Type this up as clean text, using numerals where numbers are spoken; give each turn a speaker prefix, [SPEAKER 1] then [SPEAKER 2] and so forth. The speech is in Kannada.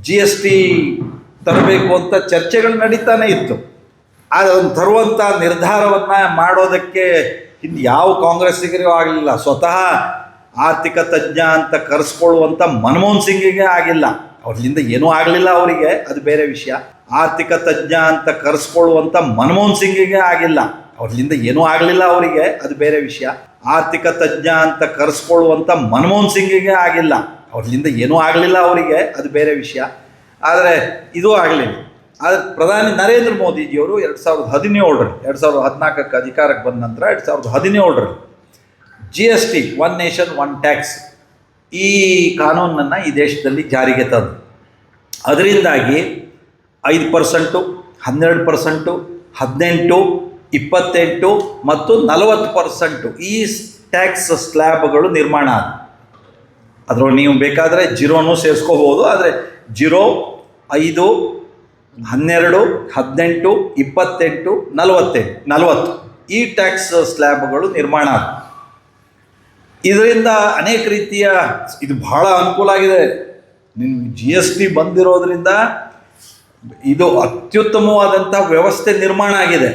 [SPEAKER 1] GST ತರಬೇಕು ಅಂತ ಚರ್ಚೆಗಳು ನಡೀತಾನೆ ಇತ್ತು. ಆದರೆ ಅದನ್ನು ತರುವಂಥ ನಿರ್ಧಾರವನ್ನು ಮಾಡೋದಕ್ಕೆ ಹಿಂದೆ ಯಾವ ಕಾಂಗ್ರೆಸ್ಸಿಗರಿಗೂ ಆಗಲಿಲ್ಲ. ಸ್ವತಃ ಆರ್ಥಿಕ ತಜ್ಞ ಅಂತ ಕರೆಸ್ಕೊಳ್ಳುವಂಥ ಮನಮೋಹನ್ ಸಿಂಗಿಗೆ ಆಗಿಲ್ಲ. ಅವ್ರಿಂದ ಏನೂ ಆಗಲಿಲ್ಲ ಅವರಿಗೆ, ಅದು ಬೇರೆ ವಿಷಯ. ಆರ್ಥಿಕ ತಜ್ಞ ಅಂತ ಕರೆಸ್ಕೊಳ್ಳುವಂಥ ಮನಮೋಹನ್ ಸಿಂಗಿಗೆ ಆಗಿಲ್ಲ. ಅವ್ರಿಂದ ಏನೂ ಆಗಲಿಲ್ಲ ಅವರಿಗೆ, ಅದು ಬೇರೆ ವಿಷಯ. ಆರ್ಥಿಕ ತಜ್ಞ ಅಂತ ಕರೆಸ್ಕೊಳ್ಳುವಂಥ ಮನಮೋಹನ್ ಸಿಂಗಿಗೆ ಆಗಿಲ್ಲ. ಅವ್ರಿಂದ ಏನೂ ಆಗಲಿಲ್ಲ ಅವರಿಗೆ, ಅದು ಬೇರೆ ವಿಷಯ. ಆದರೆ ಇದು ಆಗಲಿಲ್ಲ. ಆದರೆ ಪ್ರಧಾನಿ ನರೇಂದ್ರ ಮೋದಿಜಿಯವರು 2017 2014 ಅಧಿಕಾರಕ್ಕೆ ಬಂದ ನಂತರ 2017 GST one nation one tax ಈ ಕಾನೂನನ್ನು ಈ ದೇಶದಲ್ಲಿ ಜಾರಿಗೆ ತಂದು, ಅದರಿಂದಾಗಿ 5%, 12%, 18%, 28% ಮತ್ತು 40% ಈ ಟ್ಯಾಕ್ಸ್ ಸ್ಲ್ಯಾಬ್ಗಳು ನಿರ್ಮಾಣ ಆದ. ಅದರೊಳಗೆ ನೀವು ಬೇಕಾದರೆ ಜಿರೋನೂ ಸೇರಿಸ್ಕೋಬೋದು. ಆದರೆ 0, 5, 12, 18, 28, 40 ಈ ಟ್ಯಾಕ್ಸ್ ಸ್ಲ್ಯಾಬ್ಗಳು ನಿರ್ಮಾಣ ಆದ. ಇದರಿಂದ ಅನೇಕ ರೀತಿಯ ಇದು ಬಹಳ ಅನುಕೂಲ ಆಗಿದೆ. ನಿಮ್ಗೆ GST ಬಂದಿರೋದ್ರಿಂದ ಇದು ಅತ್ಯುತ್ತಮವಾದಂಥ ವ್ಯವಸ್ಥೆ ನಿರ್ಮಾಣ ಆಗಿದೆ.